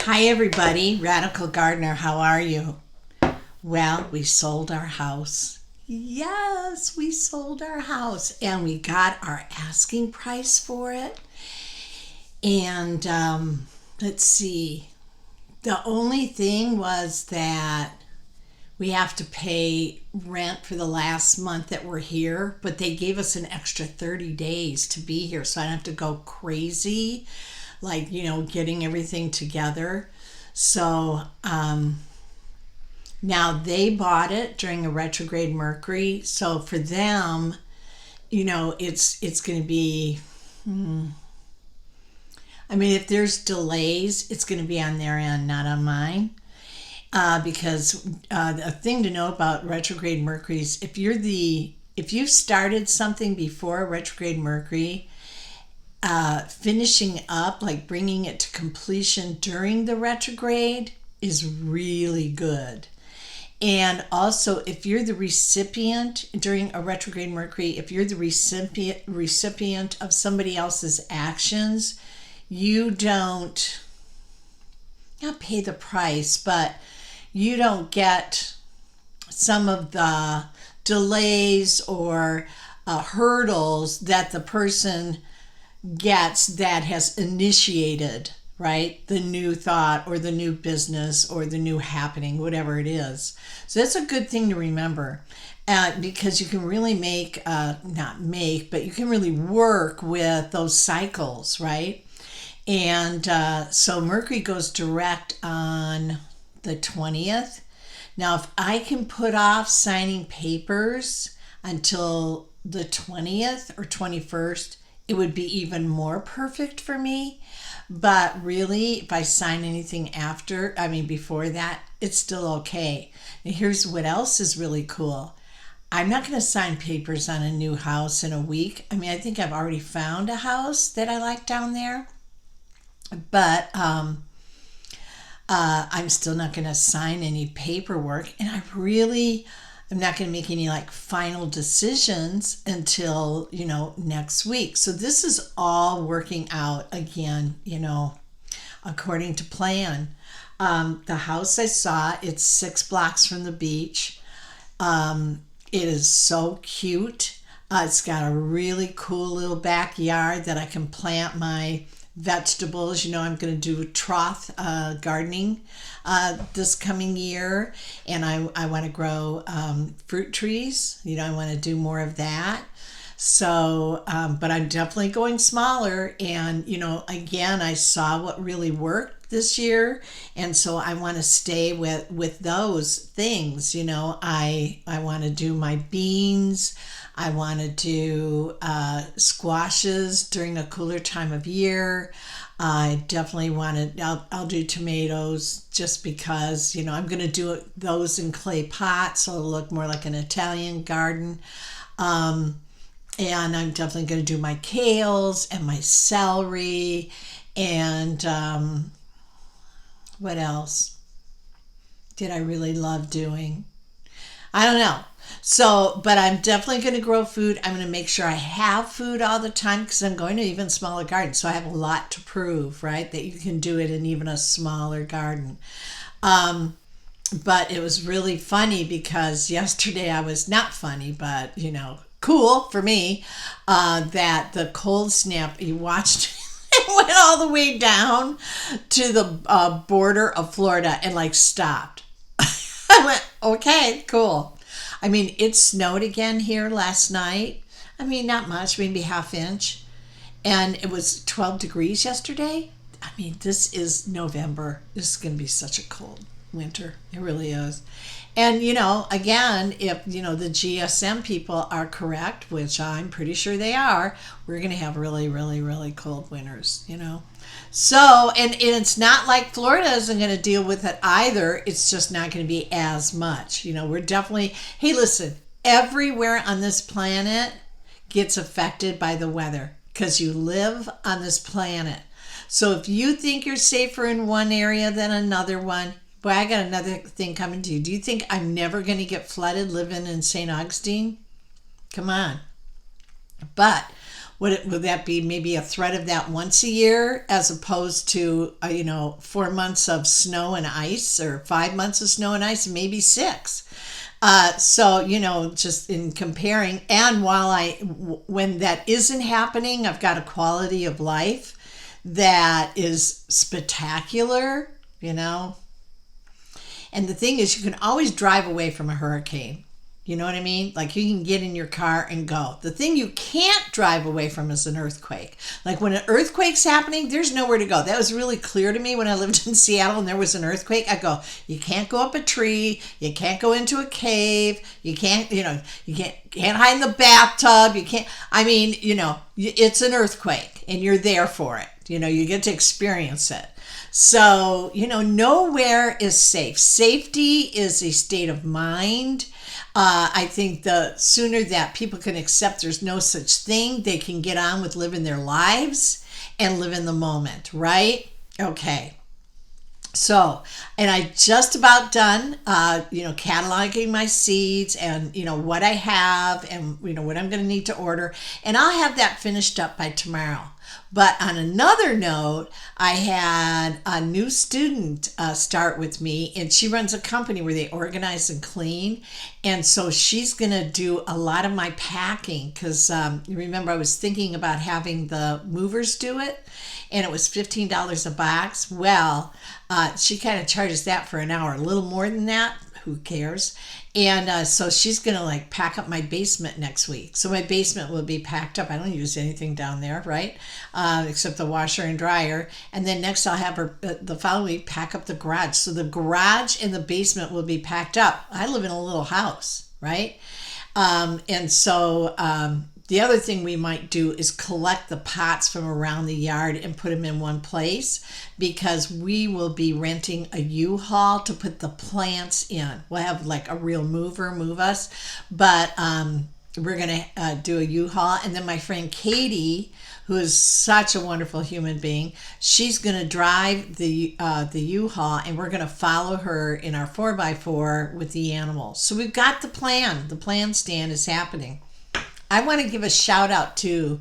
Hi, everybody. Radical Gardener, how are you? Well, we sold our house. Yes, we sold our house and we got our asking price for it. And let's see. The only thing was that we have to pay rent for the last month that we're here, but they gave us an extra 30 days to be here, so I don't have to go crazy, like, getting everything together. So now they bought it during a retrograde Mercury, so for them, it's going to be. I mean, if there's delays, it's going to be on their end, not on mine. Because a thing to know about retrograde Mercury is if you've started something before retrograde Mercury, finishing up, like bringing it to completion during the retrograde, is really good. And also, if you're the recipient during a retrograde Mercury, if you're the recipient of somebody else's actions, you don't not pay the price, but you don't get some of the delays or hurdles that the person gets that has initiated, right? The new thought or the new business or the new happening, whatever it is. So that's a good thing to remember, because you can really but you can really work with those cycles, right? And so Mercury goes direct on the 20th. Now, if I can put off signing papers until the 20th or 21st, it would be even more perfect for me. But really, if I sign anything before that, it's still okay. Now, here's what else is really cool. I'm not going to sign papers on a new house in a week. I think I've already found a house that I like down there. But I'm still not going to sign any paperwork, and I'm not going to make any final decisions until next week. So this is all working out again, according to plan. The house I saw, it's 6 blocks from the beach. It is so cute. It's got a really cool little backyard that I can plant my vegetables. I'm going to do trough gardening this coming year, and I want to grow fruit trees. I want to do more of that. So, but I'm definitely going smaller, and again, I saw what really worked this year, and so I want to stay with those things. I want to do my beans. I want to do squashes during a cooler time of year. I definitely want to, I'll do tomatoes just because, I'm going to do those in clay pots, so it'll look more like an Italian garden. And I'm definitely going to do my kales and my celery and what else did I really love doing? I don't know. So, but I'm definitely going to grow food. I'm going to make sure I have food all the time because I'm going to even smaller garden. So I have a lot to prove, right? That you can do it in even a smaller garden. But it was really funny because yesterday I was not funny, but cool for me, that the cold snap, you watched it went all the way down to the border of Florida and stopped. I went, okay, cool. It snowed again here last night. Not much, maybe half inch. And it was 12 degrees yesterday. This is November. This is going to be such a cold winter. It really is. And, again, if, the GSM people are correct, which I'm pretty sure they are, we're going to have really, really, really cold winters, So, and it's not like Florida isn't going to deal with it either. It's just not going to be as much. We're definitely, hey, listen, everywhere on this planet gets affected by the weather because you live on this planet. So if you think you're safer in one area than another one, boy, I got another thing coming to you. Do you think I'm never going to get flooded living in St. Augustine? Come on. But would that be maybe a threat of that once a year as opposed to 4 months of snow and ice, or 5 months of snow and ice, maybe 6. So just in comparing, and when that isn't happening, I've got a quality of life that is spectacular. And the thing is, you can always drive away from a hurricane. You know what I mean? Like, you can get in your car and go. The thing you can't drive away from is an earthquake. Like, when an earthquake's happening, there's nowhere to go. That was really clear to me when I lived in Seattle and there was an earthquake. I go, you can't go up a tree. You can't go into a cave. You can't, you can't hide in the bathtub. You can't, it's an earthquake and you're there for it. You get to experience it. So, nowhere is safe. Safety is a state of mind. I think the sooner that people can accept there's no such thing, they can get on with living their lives and live in the moment, right? Okay. So, and I just about done, cataloging my seeds and, what I have and, what I'm going to need to order. And I'll have that finished up by tomorrow. But on another note, I had a new student start with me, and she runs a company where they organize and clean. And so she's going to do a lot of my packing because remember I was thinking about having the movers do it, and it was $15 a box. Well, she kind of charges that for an hour, a little more than that. Who cares? And so she's going to pack up my basement next week. So my basement will be packed up. I don't use anything down there, right? Except the washer and dryer. And then next I'll have her the following week pack up the garage. So the garage and the basement will be packed up. I live in a little house, right? And so the other thing we might do is collect the pots from around the yard and put them in one place, because we will be renting a U-Haul to put the plants in. We'll have a real mover move us, but we're going to do a U-Haul. And then my friend Katie, who is such a wonderful human being, she's going to drive the U-Haul, and we're going to follow her in our 4x4 with the animals. So we've got the plan. The plan stand is happening. I want to give a shout out to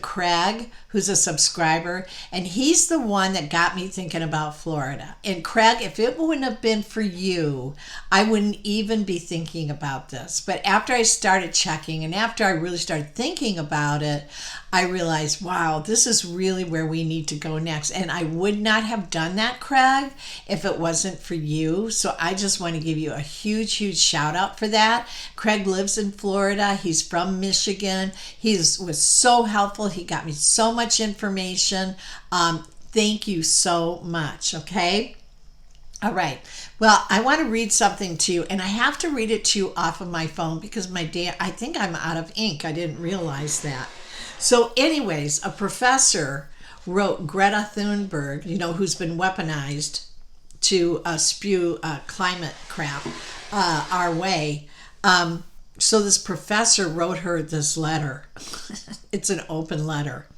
Craig, who's a subscriber, and he's the one that got me thinking about Florida. And Craig, if it wouldn't have been for you, I wouldn't even be thinking about this. But after I started checking and after I really started thinking about it, I realized, wow, this is really where we need to go next. And I would not have done that, Craig, if it wasn't for you. So I just want to give you a huge, huge shout out for that. Craig lives in Florida. He's from Michigan. He was so helpful. He got me so much information. Thank you so much. Okay. All right. Well, I want to read something to you, and I have to read it to you off of my phone because I think I'm out of ink. I didn't realize that. So anyways, a professor wrote Greta Thunberg, who's been weaponized to spew climate crap our way. So this professor wrote her this letter. It's an open letter.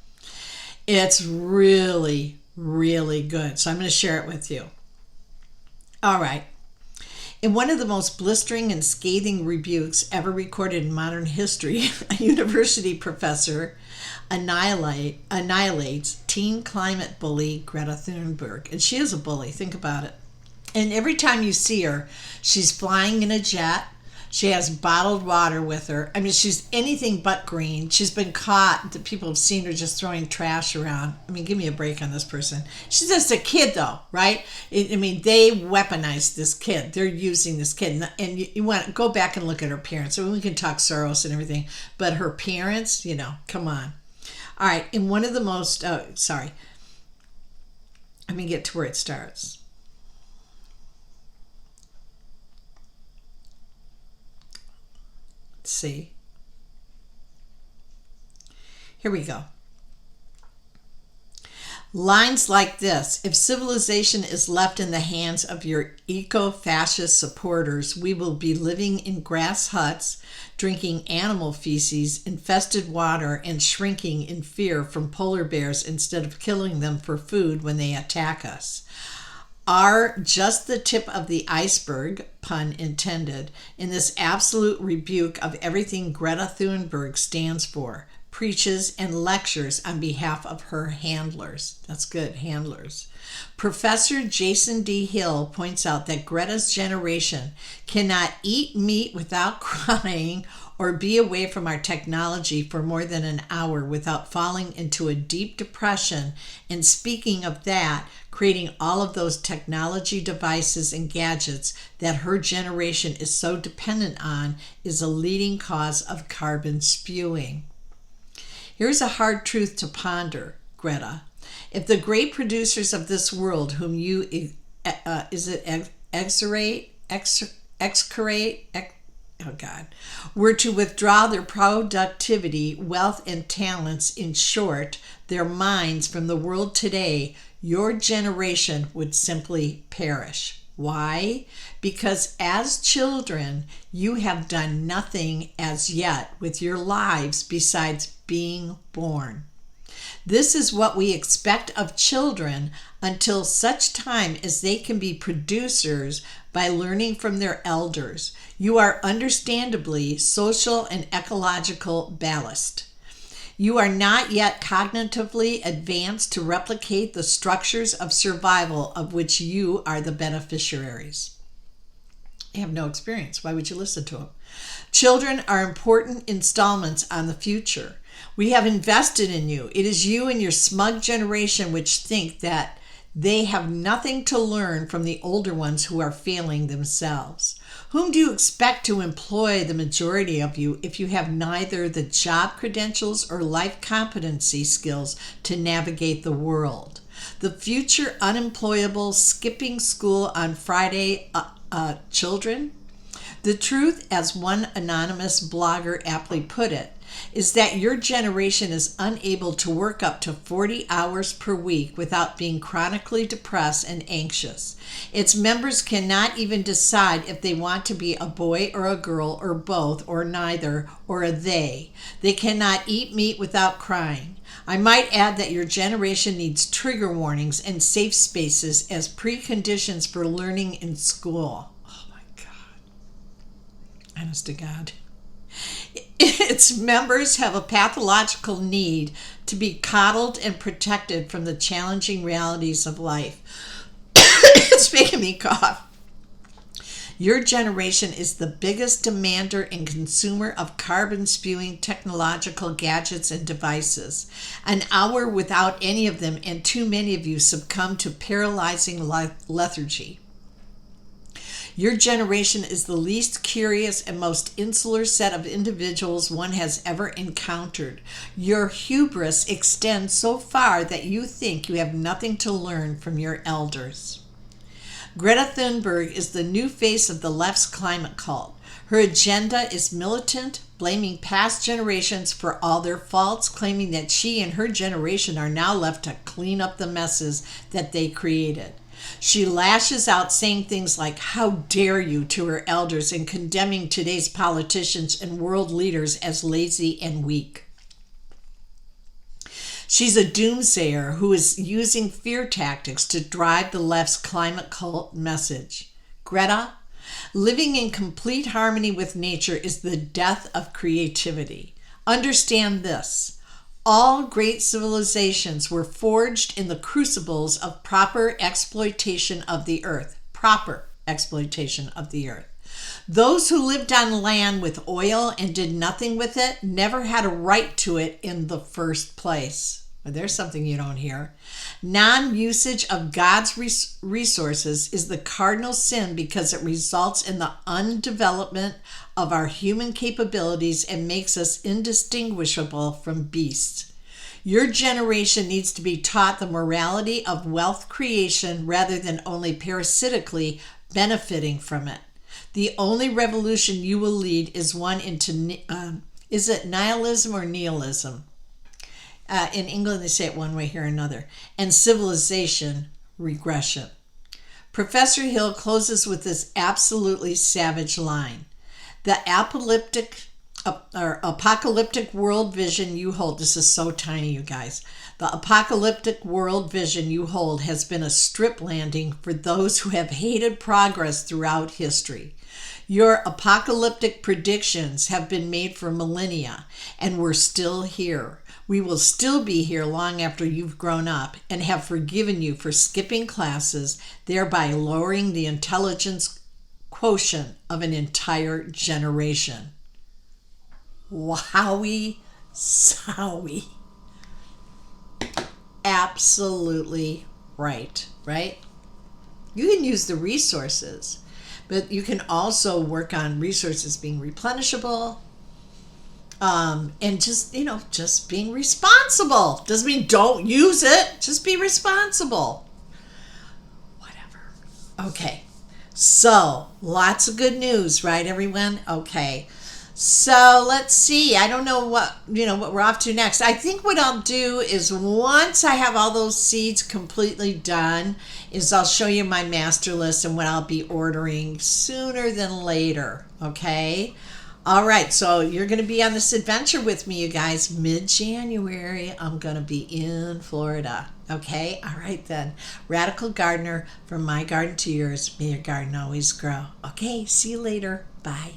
It's really, really good. So I'm going to share it with you. All right. In one of the most blistering and scathing rebukes ever recorded in modern history, a university professor annihilates teen climate bully Greta Thunberg. And she is a bully. Think about it. And every time you see her, she's flying in a jet. She has bottled water with her. I mean, she's anything but green. She's been caught. The people have seen her just throwing trash around. I mean, give me a break on this person. She's just a kid, though, right? They weaponized this kid. They're using this kid. And you want to go back and look at her parents. I mean, we can talk Soros and everything. But her parents, come on. All right. In one of the most, let me get to where it starts. See, here we go. Lines like this: if civilization is left in the hands of your eco-fascist supporters, we will be living in grass huts, drinking animal feces, infested water, and shrinking in fear from polar bears instead of killing them for food when they attack us. Are just the tip of the iceberg, pun intended, in this absolute rebuke of everything Greta Thunberg stands for. preaches, and lectures on behalf of her handlers. That's good, handlers. Professor Jason D. Hill points out that Greta's generation cannot eat meat without crying or be away from our technology for more than an hour without falling into a deep depression, and speaking of that, creating all of those technology devices and gadgets that her generation is so dependent on is a leading cause of carbon spewing. Here's a hard truth to ponder, Greta. If the great producers of this world, whom you were to withdraw their productivity, wealth, and talents, in short, their minds from the world today, your generation would simply perish. Why? Because as children, you have done nothing as yet with your lives besides being born. This is what we expect of children until such time as they can be producers by learning from their elders. You are understandably social and ecological ballast. You are not yet cognitively advanced to replicate the structures of survival of which you are the beneficiaries. You have no experience. Why would you listen to them? Children are important installments on the future. We have invested in you. It is you and your smug generation which think that they have nothing to learn from the older ones who are failing themselves. Whom do you expect to employ the majority of you if you have neither the job credentials or life competency skills to navigate the world? The future unemployable, skipping school on Friday children? The truth, as one anonymous blogger aptly put it, is that your generation is unable to work up to 40 hours per week without being chronically depressed and anxious. Its members cannot even decide if they want to be a boy or a girl or both or neither or a they. They cannot eat meat without crying. I might add that your generation needs trigger warnings and safe spaces as preconditions for learning in school. Oh my God. Honest to God. Its members have a pathological need to be coddled and protected from the challenging realities of life. It's making me cough. Your generation is the biggest demander and consumer of carbon-spewing technological gadgets and devices. An hour without any of them, and too many of you succumb to paralyzing lethargy. Your generation is the least curious and most insular set of individuals one has ever encountered. Your hubris extends so far that you think you have nothing to learn from your elders. Greta Thunberg is the new face of the left's climate cult. Her agenda is militant, blaming past generations for all their faults, claiming that she and her generation are now left to clean up the messes that they created. She lashes out saying things like, "How dare you," to her elders, and condemning today's politicians and world leaders as lazy and weak. She's a doomsayer who is using fear tactics to drive the left's climate cult message. Greta, living in complete harmony with nature is the death of creativity. Understand this. All great civilizations were forged in the crucibles of proper exploitation of the earth. Proper exploitation of the earth. Those who lived on land with oil and did nothing with it never had a right to it in the first place. Well, there's something you don't hear. Non-usage of God's resources is the cardinal sin because it results in the undevelopment of our human capabilities and makes us indistinguishable from beasts. Your generation needs to be taught the morality of wealth creation rather than only parasitically benefiting from it. The only revolution you will lead is one into, is it nihilism or nihilism? In England, they say it one way, here another. And civilization regression. Professor Hill closes with this absolutely savage line. The apocalyptic or apocalyptic world vision you hold. This is so tiny, you guys. The apocalyptic world vision you hold has been a strip landing for those who have hated progress throughout history. Your apocalyptic predictions have been made for millennia, and we're still here. We will still be here long after you've grown up and have forgiven you for skipping classes, thereby lowering the intelligence quotient of an entire generation. Wowie zowie. Absolutely right, right? You can use the resources, but you can also work on resources being replenishable, and just being responsible. Doesn't mean don't use it, just be responsible. Whatever. Okay, so lots of good news, right, everyone? Okay. So let's see. I don't know what we're off to next. I think what I'll do is once I have all those seeds completely done, is I'll show you my master list and what I'll be ordering sooner than later. Okay. All right. So you're going to be on this adventure with me, you guys. Mid-January, I'm going to be in Florida. Okay. All right then. Radical Gardener, from my garden to yours. May your garden always grow. Okay. See you later. Bye.